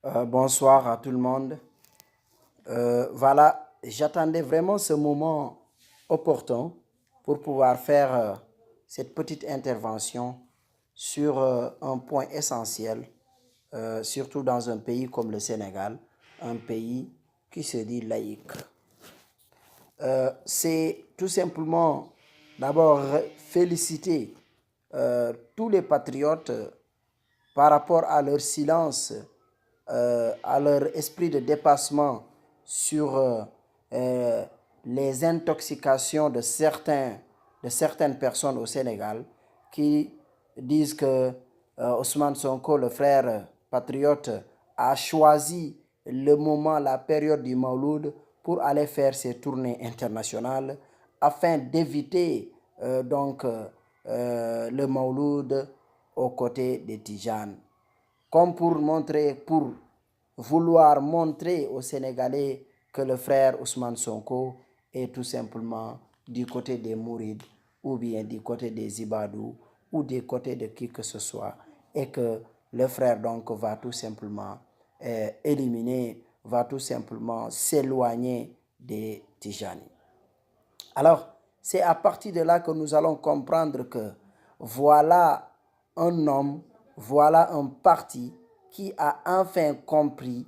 Bonsoir à tout le monde. Voilà, j'attendais vraiment ce moment opportun pour pouvoir faire cette petite intervention sur un point essentiel, surtout dans un pays comme le Sénégal, un pays qui se dit laïque. C'est tout simplement d'abord féliciter tous les patriotes par rapport à leur silence, à leur esprit de dépassement sur les intoxications de certaines personnes au Sénégal qui disent que Ousmane Sonko, le frère patriote, a choisi le moment, la période du Mauloud pour aller faire ses tournées internationales afin d'éviter le Mauloud aux côtés des Tijanes. Comme pour vouloir montrer aux Sénégalais que le frère Ousmane Sonko est tout simplement du côté des Mourides ou bien du côté des Ibadou ou du côté de qui que ce soit et que le frère donc va tout simplement éliminer, va tout simplement s'éloigner des Tijani. Alors, c'est à partir de là que nous allons comprendre que voilà un homme, voilà un parti qui a enfin compris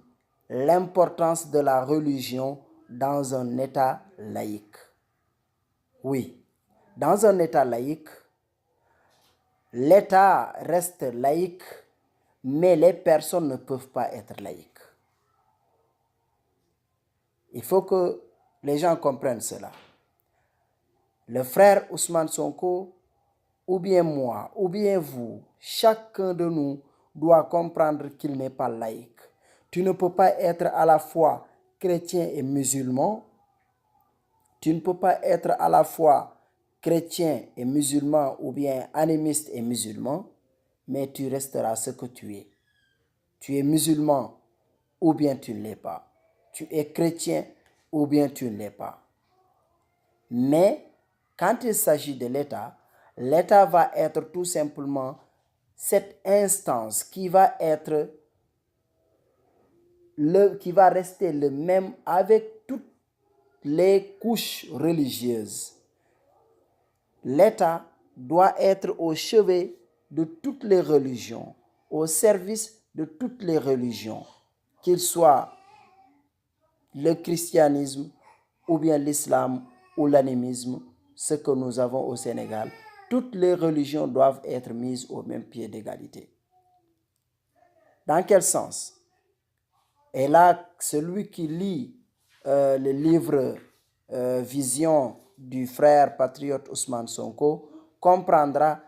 l'importance de la religion dans un État laïque. Oui, dans un État laïque, l'État reste laïque, mais les personnes ne peuvent pas être laïques. Il faut que les gens comprennent cela. Le frère Ousmane Sonko, ou bien moi, ou bien vous, chacun de nous doit comprendre qu'il n'est pas laïque. Tu ne peux pas être à la fois chrétien et musulman. Tu ne peux pas être à la fois chrétien et musulman ou bien animiste et musulman, mais tu resteras ce que tu es. Tu es musulman ou bien tu ne l'es pas. Tu es chrétien ou bien tu ne l'es pas. Mais quand il s'agit de l'État, l'État va être tout simplement cette instance qui va rester le même avec toutes les couches religieuses. L'État doit être au chevet de toutes les religions, au service de toutes les religions, qu'il soit le christianisme ou bien l'islam ou l'animisme, ce que nous avons au Sénégal. Toutes les religions doivent être mises au même pied d'égalité. Dans quel sens? Et là, celui qui lit le livre Vision du frère patriote Ousmane Sonko comprendra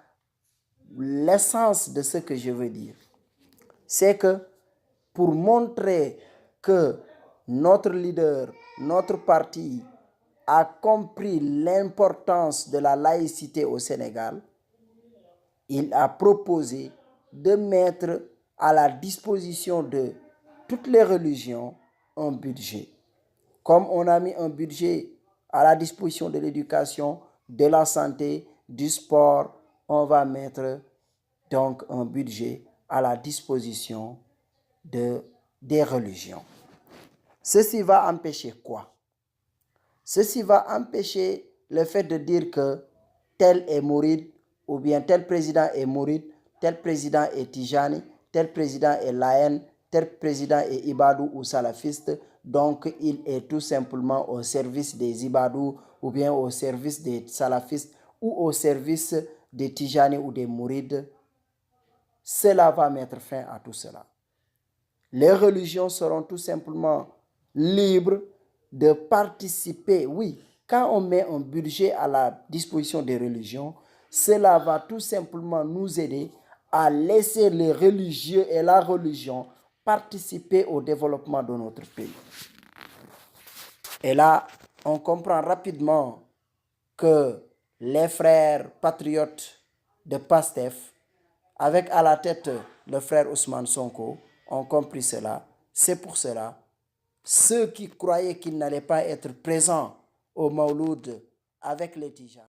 l'essence de ce que je veux dire. C'est que pour montrer que notre leader, notre parti a compris l'importance de la laïcité au Sénégal, il a proposé de mettre à la disposition de toutes les religions un budget. Comme on a mis un budget à la disposition de l'éducation, de la santé, du sport, on va mettre donc un budget à la disposition des religions. Ceci va empêcher quoi? Ceci va empêcher le fait de dire que tel est mouride ou bien tel président est mouride, tel président est tijani, tel président est laïen, tel président est ibadou ou salafiste, donc il est tout simplement au service des ibadou ou bien au service des salafistes ou au service des tijani ou des mourides. Cela va mettre fin à tout cela. Les religions seront tout simplement libres de participer. Oui, quand on met un budget à la disposition des religions, cela va tout simplement nous aider à laisser les religieux et la religion participer au développement de notre pays. Et là, on comprend rapidement que les frères patriotes de PASTEF, avec à la tête le frère Ousmane Sonko, ont compris cela. C'est pour cela, ceux qui croyaient qu'ils n'allaient pas être présents au Mauloud avec les Tijans,